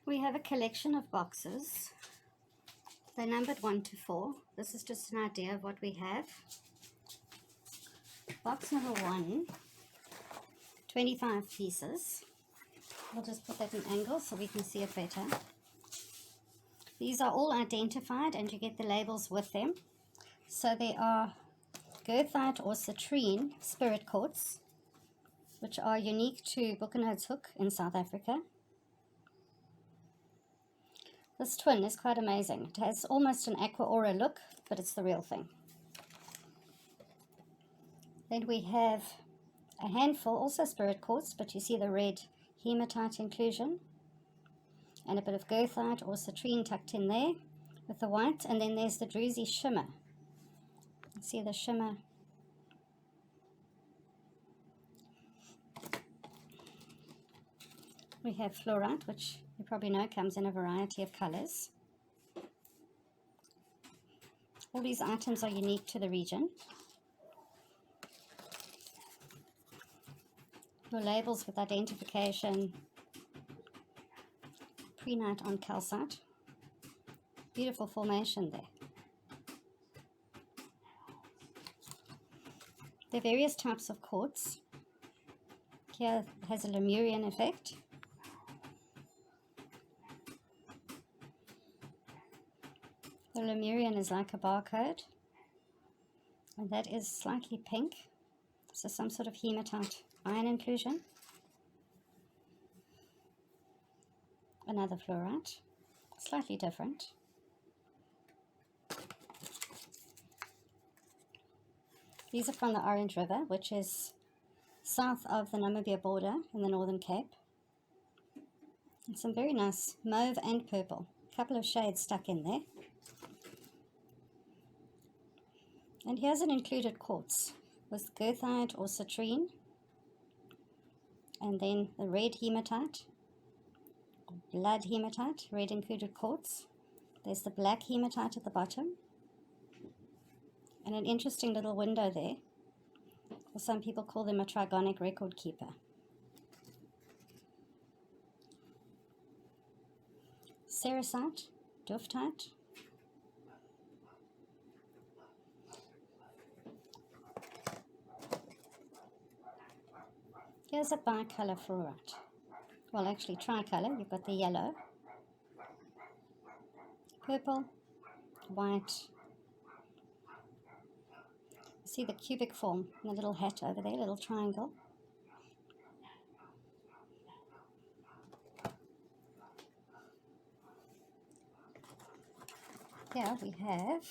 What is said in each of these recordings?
We have a collection of boxes. They're numbered 1 to 4. This is just an idea of what we have. Box number 1, 25 pieces. I'll just put that in angle so we can see it better. These are all identified and you get the labels with them. So they are goethite or citrine spirit quartz, which are unique to Buchenholzhoek in South Africa. This twin is quite amazing. It has almost an aqua aura look, but it's the real thing. Then we have a handful, also spirit quartz, but you see the red hematite inclusion, and a bit of goethite or citrine tucked in there with the white, and then there's the druzy shimmer. You see the shimmer. We have fluorite, which you probably know comes in a variety of colors. All these items are unique to the region. Your labels with identification, prehnite on calcite. Beautiful formation there. There are various types of quartz. Here it has a lemurian effect. The lemurian is like a barcode, and that is slightly pink, so some sort of hematite iron inclusion. Another fluorite, slightly different. These are from the Orange River, which is south of the Namibia border in the Northern Cape. And some very nice mauve and purple, a couple of shades stuck in there. And here's an included quartz with goethite or citrine, and then the red hematite, blood hematite, red included quartz. There's the black hematite at the bottom, and an interesting little window there. Or some people call them a trigonic record keeper. Cerussite, duftite. Here's a bicolor fluorite. Well, actually tricolor. You've got the yellow, purple, white. See the cubic form in the little hat over there, little triangle. Here we have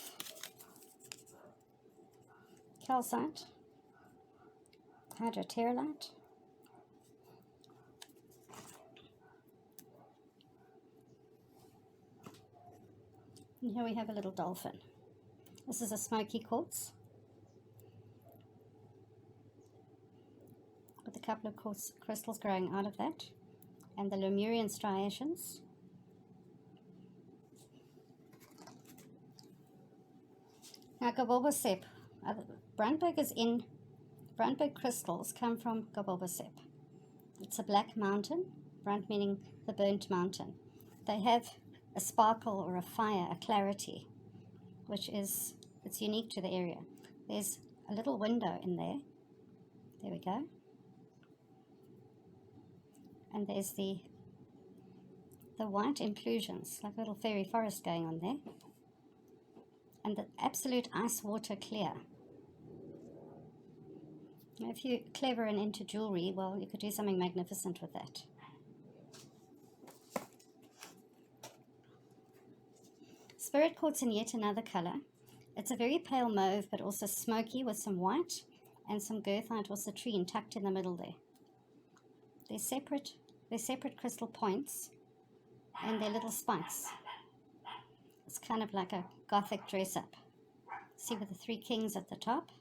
calcite, hydroterolite, and here we have a little dolphin. This is a smoky quartz with a couple of quartz crystals growing out of that, and the lemurian striations. Now Gabobosep, Brandberg crystals come from Gabobosep. It's a black mountain, Brand meaning the burnt mountain. They have a sparkle or a fire, a clarity, which is, it's unique to the area. There's a little window in there. There we go. And there's the white inclusions, like a little fairy forest going on there. And the absolute ice water clear. Now, if you're clever and into jewelry, well, you could do something magnificent with that. Spirit quartz in yet another color. It's a very pale mauve, but also smoky with some white and some goethite or citrine tucked in the middle there. They're separate crystal points and they're little spikes. It's kind of like a Gothic dress-up. See with the 3 kings at the top.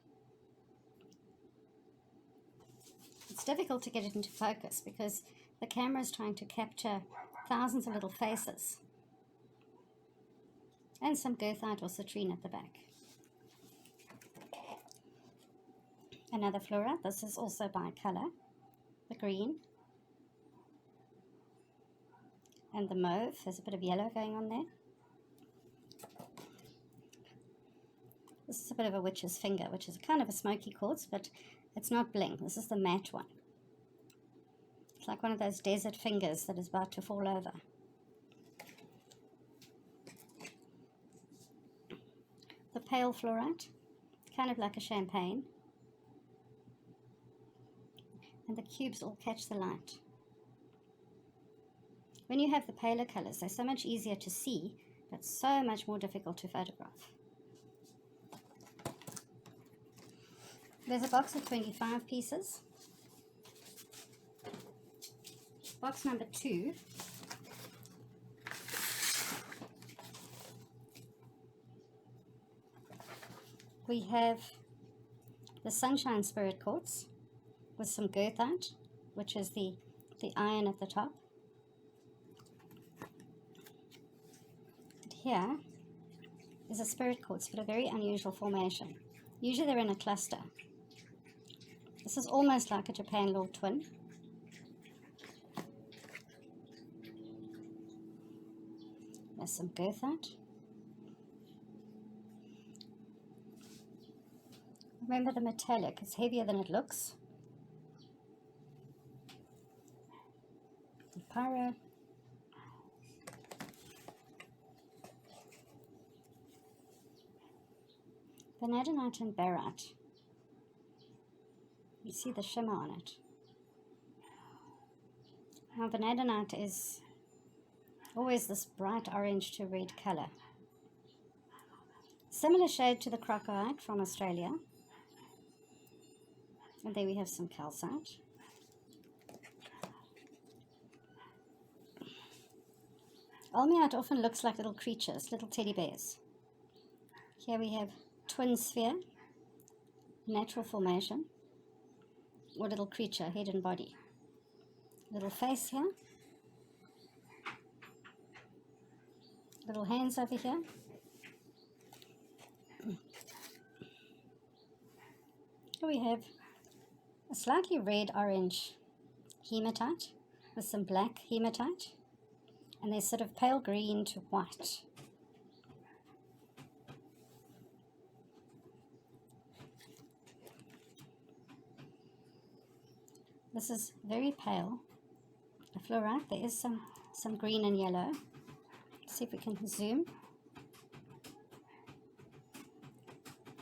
It's difficult to get it into focus because the camera is trying to capture thousands of little faces. And some goethite or citrine at the back. Another fluorite. This is also bicolor. The green. and the mauve. There's a bit of yellow going on there. This is a bit of a witch's finger, which is kind of a smoky quartz, but it's not bling. This is the matte one. It's like one of those desert fingers that is about to fall over. The pale fluorite, kind of like a champagne. And the cubes all catch the light. When you have the paler colors, they're so much easier to see, but so much more difficult to photograph. There's a box of 25 pieces. Box number 2. We have the Sunshine Spirit Quartz with some goethite, which is the iron at the top. And here is a Spirit Quartz, but a very unusual formation. Usually they're in a cluster. This is almost like a Japan Law twin. There's some goethite. Remember the metallic, it's heavier than it looks. The pyro. Vanadinite and barite. You see the shimmer on it. Now vanadinite is always this bright orange to red color. Similar shade to the crocodile from Australia. And there we have some calcite. Ulmite often looks like little creatures, little teddy bears. Here we have twin sphere, natural formation, or little creature, head and body. Little face here. Little hands over here. Here we have a slightly red-orange hematite with some black hematite, and there's sort of pale green to white. This is very pale, a fluorite. There is some green and yellow. Let's see if we can zoom.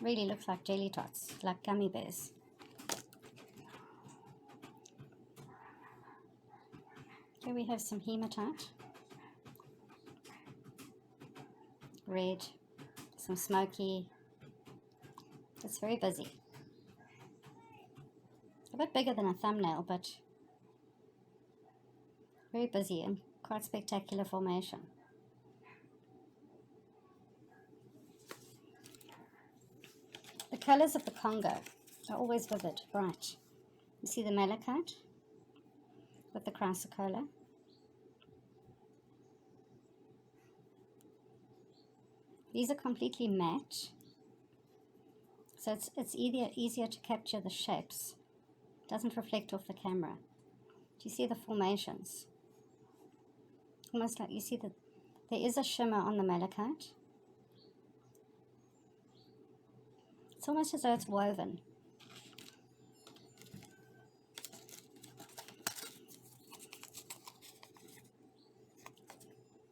Really looks like jelly tots, like gummy bears. Here we have some hematite. Red, some smoky. It's very busy. A bit bigger than a thumbnail, but very busy and quite spectacular formation. The colors of the Congo are always vivid, bright. You see the malachite with the chrysocolla. These are completely matte, so it's easier to capture the shapes. It doesn't reflect off the camera. Do you see the formations? Almost like you see that there is a shimmer on the malachite. It's almost as though it's woven.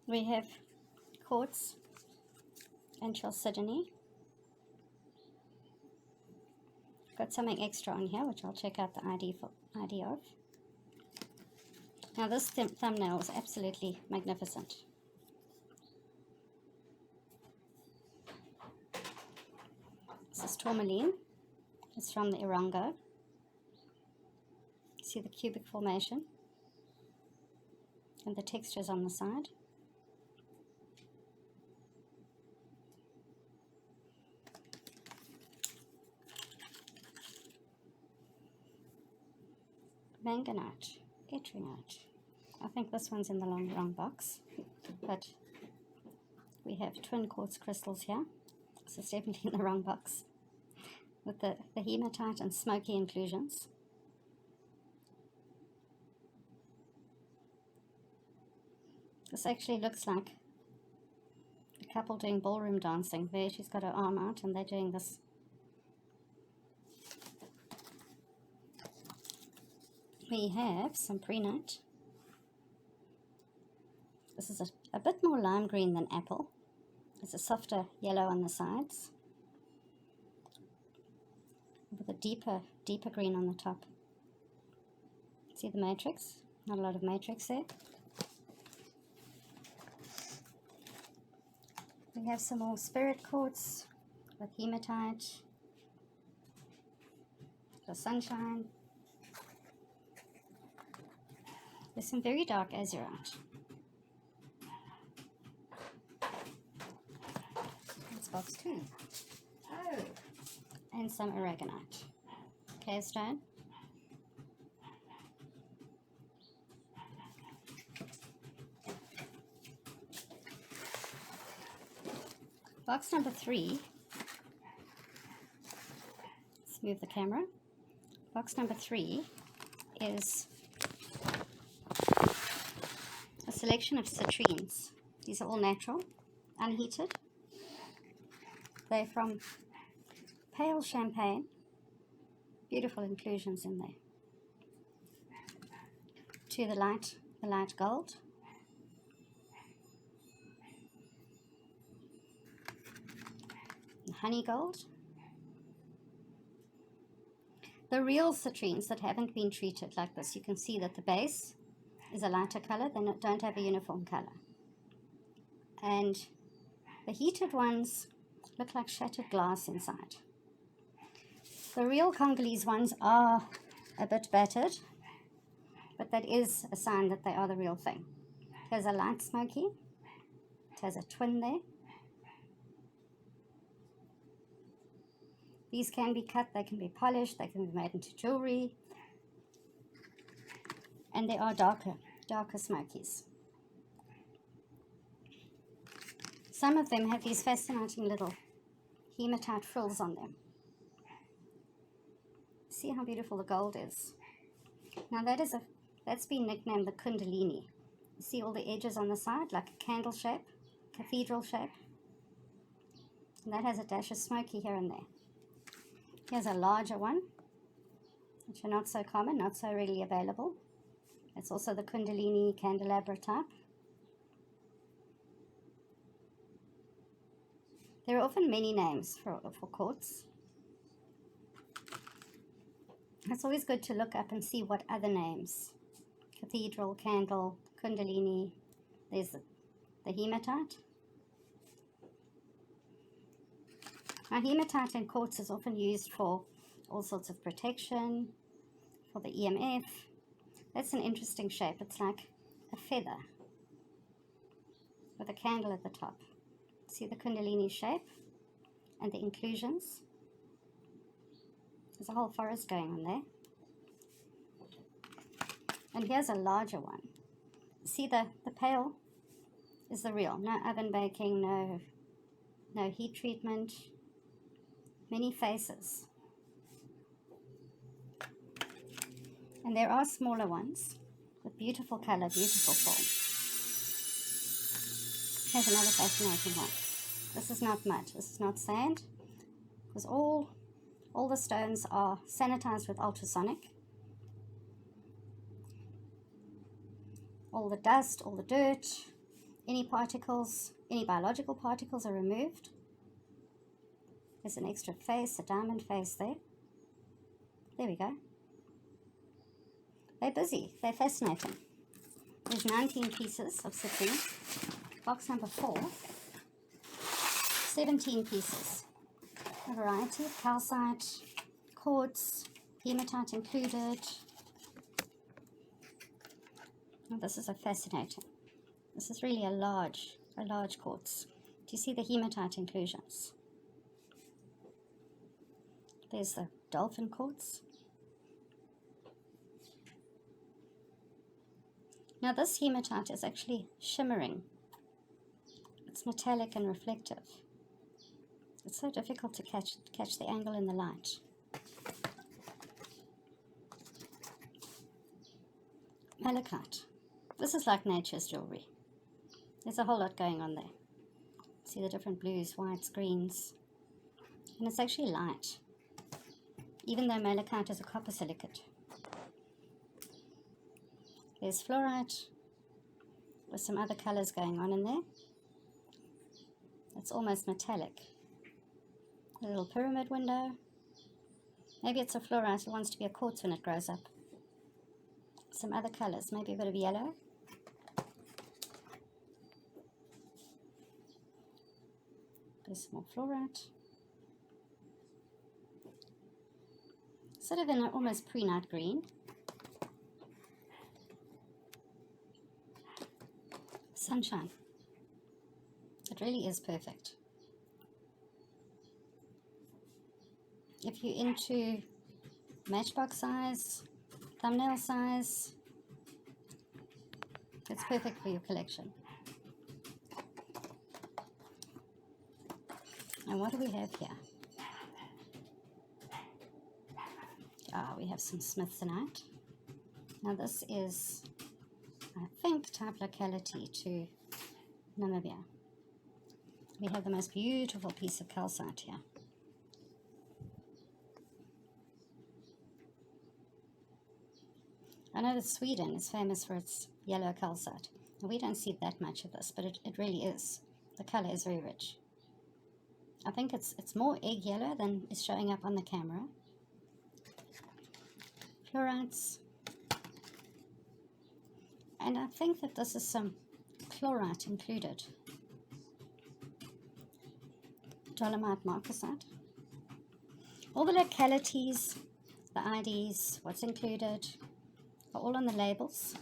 We have quartz and chalcedony. Got something extra on here, which I'll check out the ID of. Now this thumbnail is absolutely magnificent. This is Tourmaline. It's from the Irongo. See the cubic formation and the textures on the side. Manganite, yttriumite. I think this one's in the wrong box, but we have twin quartz crystals here. This is definitely in the wrong box, with the hematite and smoky inclusions. This actually looks like a couple doing ballroom dancing. There she's got her arm out and they're doing this. We have some prehnite. This is a bit more lime green than apple. It's a softer yellow on the sides, with a deeper green on the top. See the matrix? Not a lot of matrix there. We have some more spirit quartz with hematite, the sunshine. There's some very dark azurite. That's box 2. Oh, and some aragonite. Cave stone. Box number 3. Let's move the camera. Box number 3 is a selection of citrines. These are all natural, unheated. They're from pale champagne. Beautiful inclusions in there. To the light gold. Honey gold. The real citrines that haven't been treated like this, you can see that the base is a lighter color. They don't have a uniform color. And the heated ones look like shattered glass inside. The real Congolese ones are a bit battered, but that is a sign that they are the real thing. Here's a light smoky. It has a twin there. These can be cut, they can be polished, they can be made into jewelry. And there are darker smokies. Some of them have these fascinating little hematite frills on them. See how beautiful the gold is. Now that's been nicknamed the Kundalini. You see all the edges on the side, like a candle shape, cathedral shape. And that has a dash of smoky here and there. Here's a larger one, which are not so common, not so readily available. It's also the Kundalini candelabra type. There are often many names for quartz. It's always good to look up and see what other names. Cathedral, candle, Kundalini. There's the hematite. Now, hematite and quartz is often used for all sorts of protection, for the EMF. That's an interesting shape. It's like a feather with a candle at the top. See the Kundalini shape and the inclusions? There's a whole forest going on there. And here's a larger one. See the pale is the real. No oven baking, no heat treatment. Many faces. And there are smaller ones with beautiful color, beautiful form. Here's another fascinating one. This is not mud, this is not sand, because all the stones are sanitized with ultrasonic. All the dust, all the dirt, any particles, any biological particles are removed. There's an extra face, a diamond face there. There we go. They're busy. They're fascinating. There's 19 pieces of citrine. Box number 4. 17 pieces. A variety of calcite, quartz, hematite included. Oh, this is a fascinating. This is really a large quartz. Do you see the hematite inclusions? There's the dolphin quartz. Now this hematite is actually shimmering. It's metallic and reflective. It's so difficult to catch the angle in the light. Malachite. This is like nature's jewelry. There's a whole lot going on there. See the different blues, whites, greens. And it's actually light, even though malachite is a copper silicate. There's fluorite with some other colors going on in there. It's almost metallic. A little pyramid window. Maybe it's a fluorite. It wants to be a quartz when it grows up. Some other colors, maybe a bit of yellow. There's some more fluorite. Sort of in an almost pre-night green. Sunshine. It really is perfect. If you're into matchbox size, thumbnail size, it's perfect for your collection. And what do we have here? We have some Smithsonite. Now this is, I think, type locality to Namibia. We have the most beautiful piece of calcite here. I know that Sweden is famous for its yellow calcite. Now, we don't see that much of this, but it really is. The color is very rich. I think it's more egg yellow than is showing up on the camera. Fluorites. And I think that this is some chlorite included. Dolomite marcasite. All the localities, the IDs, what's included, are all on the labels.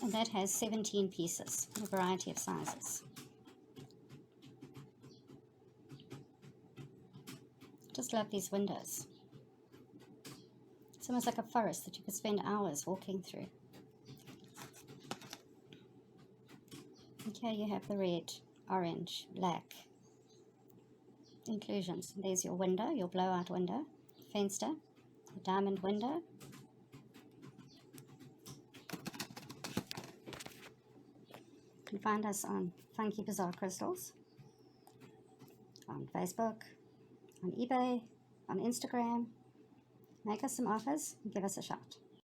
And that has 17 pieces in a variety of sizes. Just love these windows. It's almost like a forest that you could spend hours walking through. And here you have the red, orange, black inclusions. There's your window, your blowout window, fenster, a diamond window. You can find us on Funky Bizarre Crystals, on Facebook, on eBay, on Instagram. Make us some offers and give us a shout.